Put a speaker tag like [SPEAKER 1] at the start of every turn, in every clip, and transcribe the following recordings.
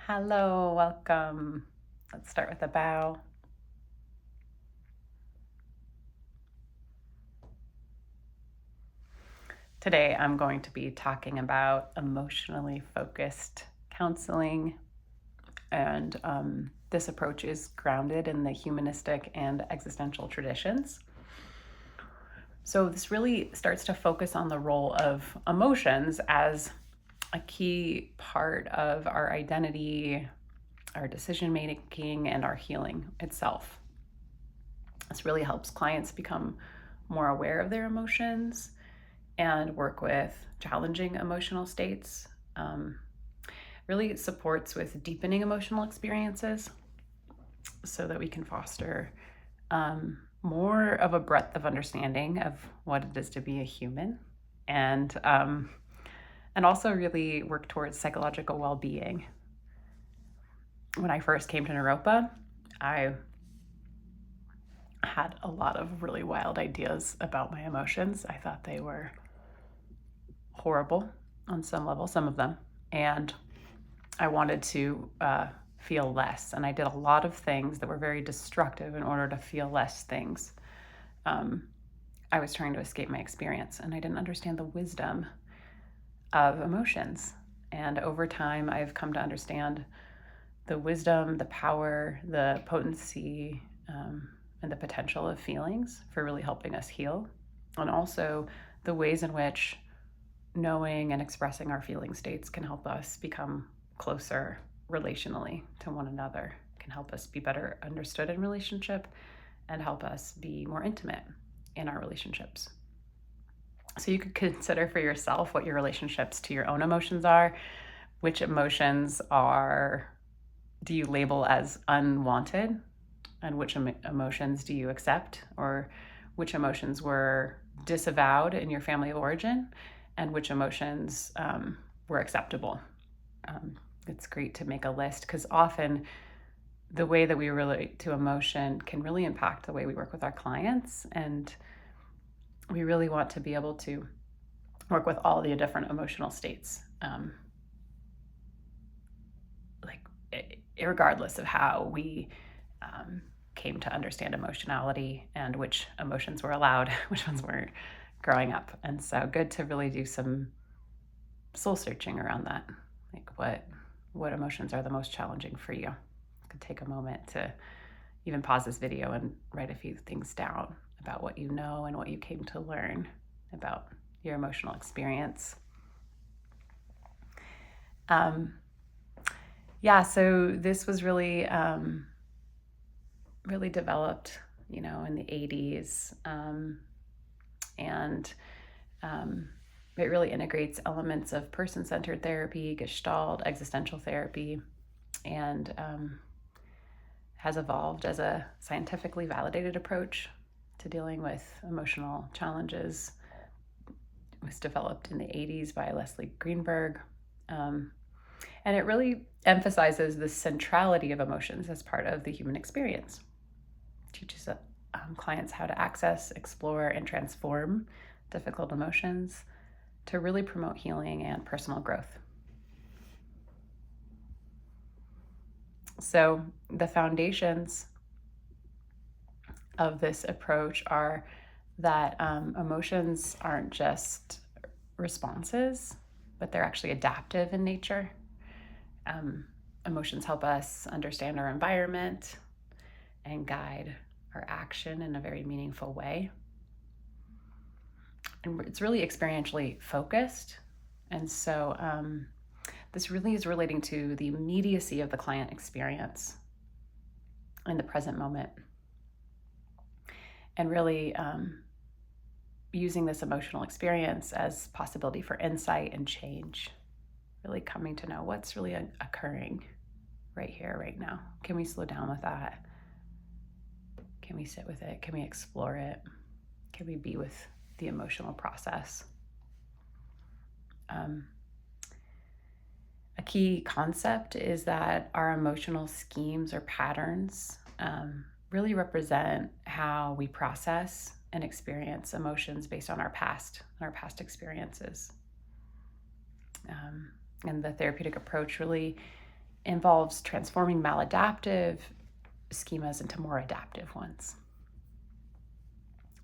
[SPEAKER 1] Hello, welcome. Let's start with a bow. Today, I'm going to be talking about emotionally focused counseling, and this approach is grounded in the humanistic and existential traditions. So, this really starts to focus on the role of emotions as a key part of our identity, our decision making, and our healing itself. This really helps clients become more aware of their emotions and work with challenging emotional states. Really supports with deepening emotional experiences so that we can foster more of a breadth of understanding of what it is to be a human, and also really work towards psychological well-being. When I first came to Naropa, I had a lot of really wild ideas about my emotions. I thought they were horrible on some level, some of them. And I wanted to feel less. And I did a lot of things that were very destructive in order to feel less things. I was trying to escape my experience, and I didn't understand the wisdom of emotions. And over time, I've come to understand the wisdom, the power, the potency, and the potential of feelings for really helping us heal. And also the ways in which knowing and expressing our feeling states can help us become closer relationally to one another, can help us be better understood in relationship, and help us be more intimate in our relationships. So you could consider for yourself what your relationships to your own emotions are. Which emotions do you label as unwanted, and which emotions do you accept, or which emotions were disavowed in your family of origin, and which emotions were acceptable. It's great to make a list, because often the way that we relate to emotion can really impact the way we work with our clients, and we really want to be able to work with all the different emotional states, regardless of how we came to understand emotionality and which emotions were allowed, which ones weren't growing up. And so good to really do some soul searching around that. Like what emotions are the most challenging for you? You could take a moment to even pause this video and write a few things down about what you know and what you came to learn about your emotional experience. So this was really really developed, in the 80s. And it really integrates elements of person-centered therapy, Gestalt, existential therapy, and has evolved as a scientifically validated approach to dealing with emotional challenges. It was developed in the 80s by Leslie Greenberg. And it really emphasizes the centrality of emotions as part of the human experience. It teaches clients how to access, explore, and transform difficult emotions to really promote healing and personal growth. So the foundations of this approach are that emotions aren't just responses, but they're actually adaptive in nature. Emotions help us understand our environment and guide our action in a very meaningful way. And it's really experientially focused. And so this really is relating to the immediacy of the client experience in the present moment. And really using this emotional experience as possibility for insight and change. Really coming to know what's really occurring right here, right now. Can we slow down with that? Can we sit with it? Can we explore it? Can we be with the emotional process? A key concept is that our emotional schemes or patterns really represent how we process and experience emotions based on our past experiences. And the therapeutic approach really involves transforming maladaptive schemas into more adaptive ones.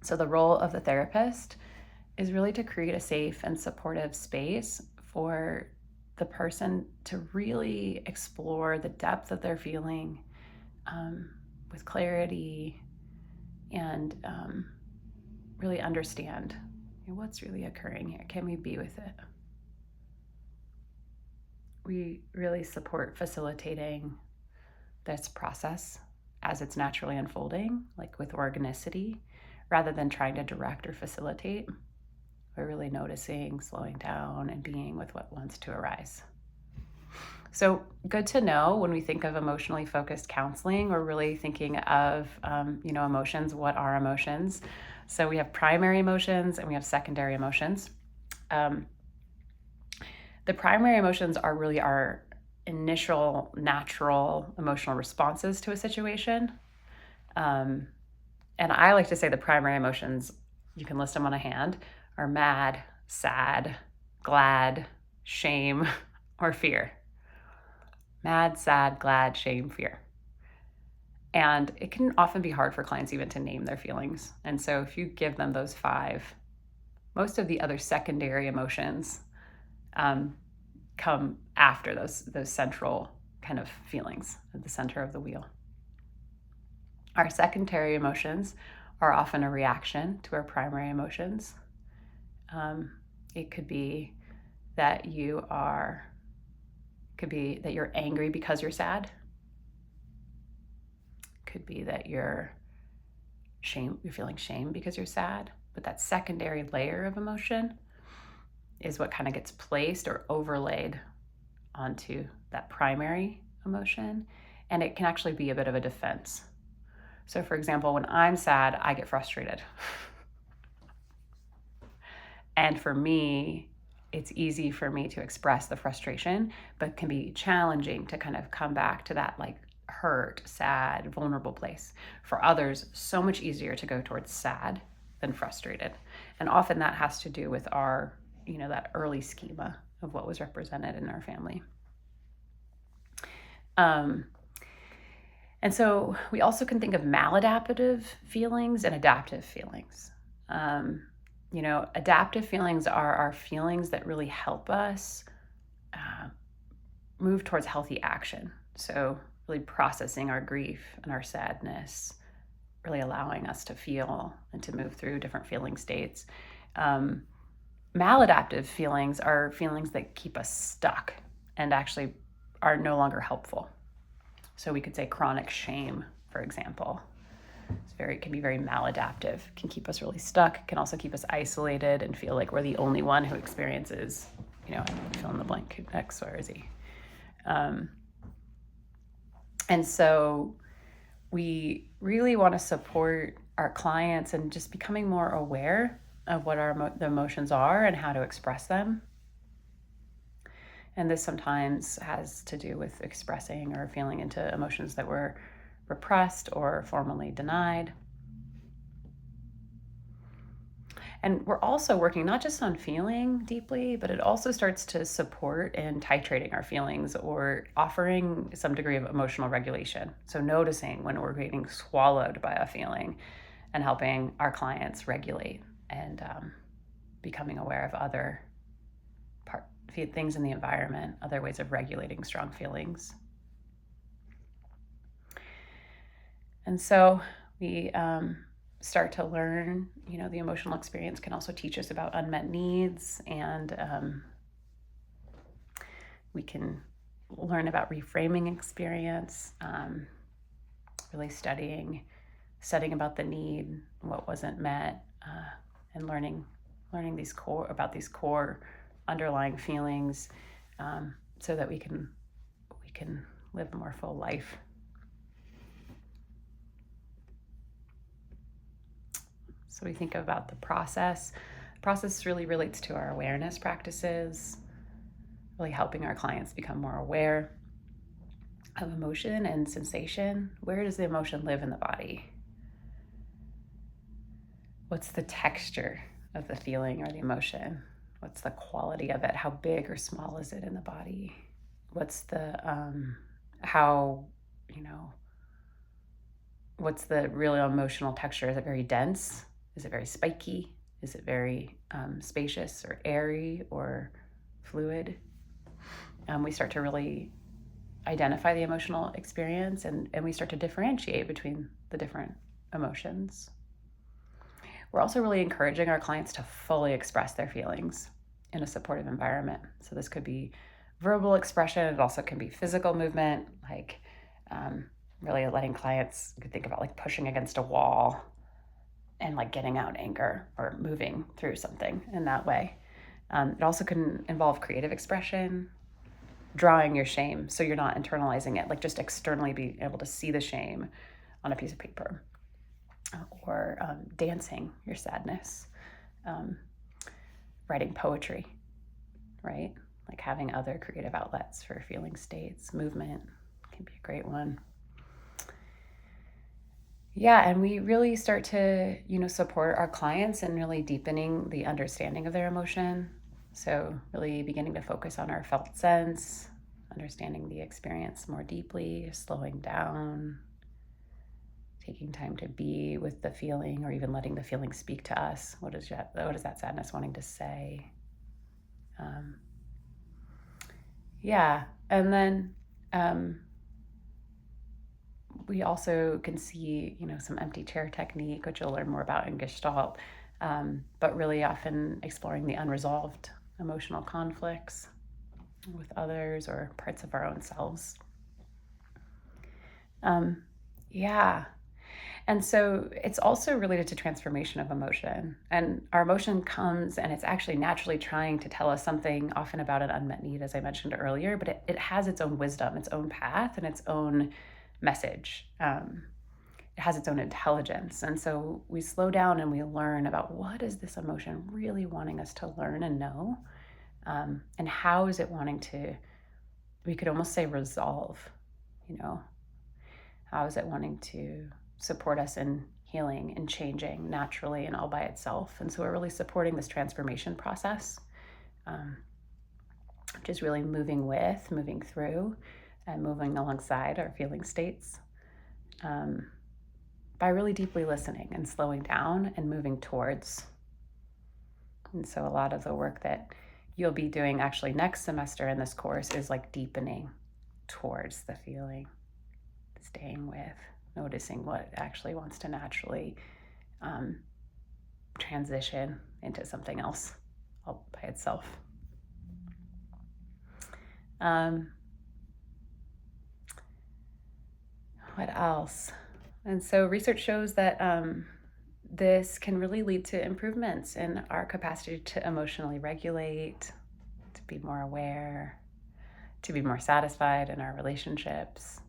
[SPEAKER 1] So the role of the therapist is really to create a safe and supportive space for the person to really explore the depth of their feeling with clarity and really understand what's really occurring here. Can we be with it? We really support facilitating this process as it's naturally unfolding, like with organicity, rather than trying to direct or facilitate. We're really noticing, slowing down, and being with what wants to arise. So good to know when we think of emotionally focused counseling, we're really thinking of, emotions. What are emotions? So we have primary emotions and we have secondary emotions. The primary emotions are really our initial natural emotional responses to a situation. And I like to say the primary emotions, you can list them on a hand, are mad, sad, glad, shame, or fear. Mad, sad, glad, shame, fear. And it can often be hard for clients even to name their feelings. And so if you give them those 5, most of the other secondary emotions come after those central kind of feelings at the center of the wheel. Our secondary emotions are often a reaction to our primary emotions. It could be that you're angry because you're sad. Could be that you're feeling shame because you're sad. But that secondary layer of emotion is what kind of gets placed or overlaid onto that primary emotion. And it can actually be a bit of a defense. So for example, when I'm sad, I get frustrated. And for me, it's easy for me to express the frustration, but can be challenging to kind of come back to that like hurt, sad, vulnerable place. For others, so much easier to go towards sad than frustrated. And often that has to do with our, that early schema of what was represented in our family. And so we also can think of maladaptive feelings and adaptive feelings. Adaptive feelings are our feelings that really help us move towards healthy action. So really processing our grief and our sadness, really allowing us to feel and to move through different feeling states. Maladaptive feelings are feelings that keep us stuck and actually are no longer helpful. So we could say chronic shame, for example. It can be very maladaptive, can keep us really stuck, can also keep us isolated and feel like we're the only one who experiences, fill in the blank, X, Y, or Z. And so we really want to support our clients in just becoming more aware of what the emotions are and how to express them. And this sometimes has to do with expressing or feeling into emotions that were repressed or formally denied. And we're also working not just on feeling deeply, but it also starts to support in titrating our feelings or offering some degree of emotional regulation. So noticing when we're getting swallowed by a feeling and helping our clients regulate and becoming aware of other things in the environment, other ways of regulating strong feelings. And so we start to learn, the emotional experience can also teach us about unmet needs, and we can learn about reframing experience, really studying about the need, what wasn't met, and learning these core underlying feelings, so that we can live a more full life. So we think about the process. The process really relates to our awareness practices, really helping our clients become more aware of emotion and sensation. Where does the emotion live in the body? What's the texture of the feeling or the emotion? What's the quality of it? How big or small is it in the body? What's the how, what's the real emotional texture? Is it very dense? Is it very spiky? Is it very spacious or airy or fluid? We start to really identify the emotional experience, and we start to differentiate between the different emotions. We're also really encouraging our clients to fully express their feelings in a supportive environment. So this could be verbal expression. It also can be physical movement, like really letting clients, you could think about like pushing against a wall and like getting out anger or moving through something in that way. It also can involve creative expression, drawing your shame so you're not internalizing it, like just externally be able to see the shame on a piece of paper, or dancing your sadness, writing poetry, right? Like having other creative outlets for feeling states. Movement can be a great one. Yeah, and we really start to, support our clients in really deepening the understanding of their emotion. So really beginning to focus on our felt sense, understanding the experience more deeply, slowing down, taking time to be with the feeling, or even letting the feeling speak to us. What is that sadness wanting to say? Yeah, and then we also can see, some empty chair technique, which you'll learn more about in Gestalt, but really often exploring the unresolved emotional conflicts with others or parts of our own selves. Yeah. And so it's also related to transformation of emotion. And our emotion comes and it's actually naturally trying to tell us something, often about an unmet need, as I mentioned earlier, but it has its own wisdom, its own path, and its own message. It has its own intelligence. And so we slow down and we learn about what is this emotion really wanting us to learn and know, and how is it wanting to, we could almost say resolve, how is it wanting to support us in healing and changing naturally and all by itself. And so we're really supporting this transformation process, which is really moving with, moving through, and moving alongside our feeling states, by really deeply listening and slowing down and moving towards. And so a lot of the work that you'll be doing actually next semester in this course is like deepening towards the feeling, staying with, noticing what actually wants to naturally transition into something else all by itself. What else? And so research shows that this can really lead to improvements in our capacity to emotionally regulate, to be more aware, to be more satisfied in our relationships.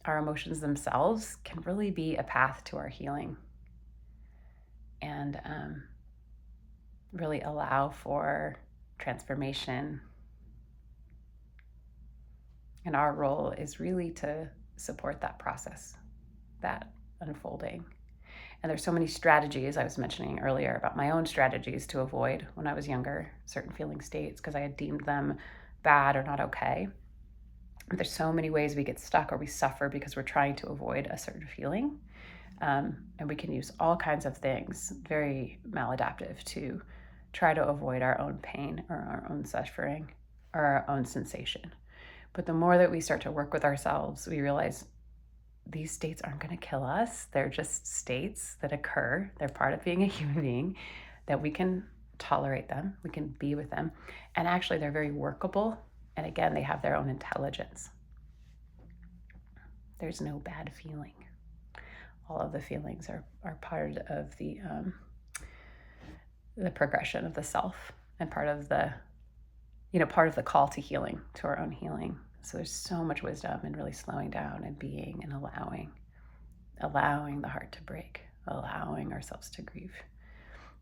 [SPEAKER 1] Our emotions themselves can really be a path to our healing, and really allow for transformation. And our role is really to support that process, that unfolding. And there's so many strategies. I was mentioning earlier about my own strategies to avoid, when I was younger, certain feeling states because I had deemed them bad or not okay. There's so many ways we get stuck or we suffer because we're trying to avoid a certain feeling. And we can use all kinds of things, very maladaptive, to try to avoid our own pain or our own suffering or our own sensation. But the more that we start to work with ourselves, we realize these states aren't going to kill us. They're just states that occur. They're part of being a human being, that we can tolerate them, we can be with them. And actually, they're very workable. And again, they have their own intelligence. There's no bad feeling. All of the feelings are part of the progression of the self, and part of the call to healing, to our own healing. So there's so much wisdom in really slowing down and being and allowing the heart to break, allowing ourselves to grieve,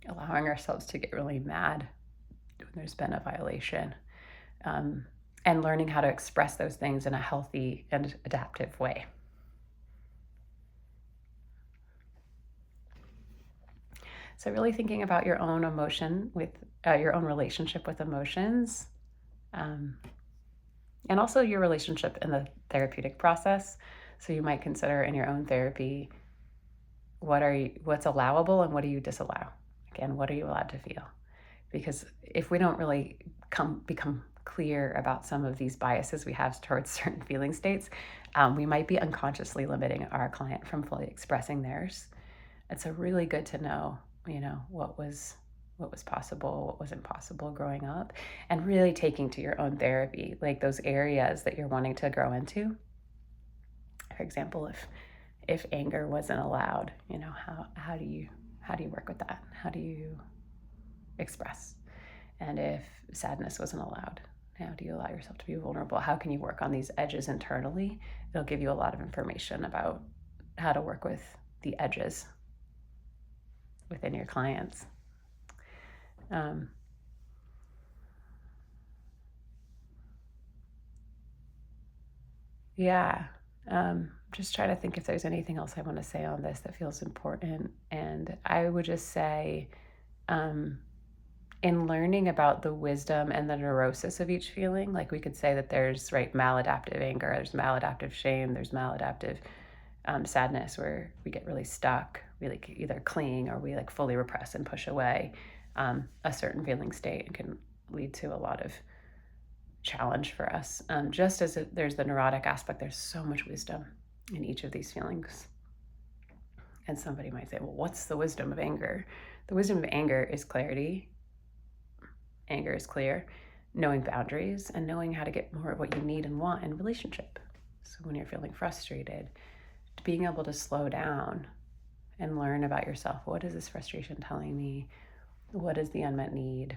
[SPEAKER 1] allowing ourselves to get really mad when there's been a violation, and learning how to express those things in a healthy and adaptive way. So really thinking about your own emotion with your own relationship with emotions, and also your relationship in the therapeutic process. So you might consider in your own therapy, what's allowable and what do you disallow? Again, what are you allowed to feel? Because if we don't really become clear about some of these biases we have towards certain feeling states, we might be unconsciously limiting our client from fully expressing theirs. It's a really good to know, what was possible, what wasn't possible growing up, and really taking to your own therapy, like those areas that you're wanting to grow into. For example, if anger wasn't allowed, how do you work with that? How do you express? And if sadness wasn't allowed, how do you allow yourself to be vulnerable? How can you work on these edges internally? It'll give you a lot of information about how to work with the edges within your clients. Um, yeah. Just try to think if there's anything else I want to say on this that feels important. And I would just say, in learning about the wisdom and the neurosis of each feeling, like we could say that there's maladaptive anger, there's maladaptive shame, there's maladaptive sadness, where we get really stuck, we either cling or we fully repress and push away a certain feeling state, and can lead to a lot of challenge for us. Just as there's the neurotic aspect, there's so much wisdom in each of these feelings. And somebody might say, well, what's the wisdom of anger? The wisdom of anger is clarity. Anger is clear, knowing boundaries, and knowing how to get more of what you need and want in relationship. So when you're feeling frustrated, being able to slow down and learn about yourself. What is this frustration telling me? What is the unmet need?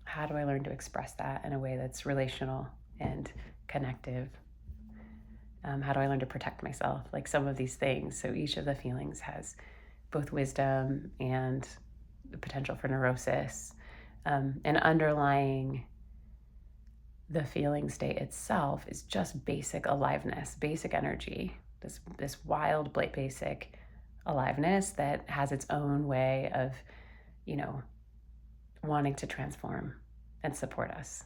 [SPEAKER 1] How do I learn to express that in a way that's relational and connective? How do I learn to protect myself? Like some of these things. So each of the feelings has both wisdom and the potential for neurosis. And underlying the feeling state itself is just basic aliveness, basic energy, this wild, basic aliveness that has its own way of, wanting to transform and support us.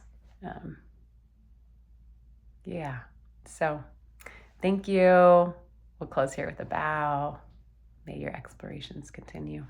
[SPEAKER 1] Yeah. So thank you. We'll close here with a bow. May your explorations continue.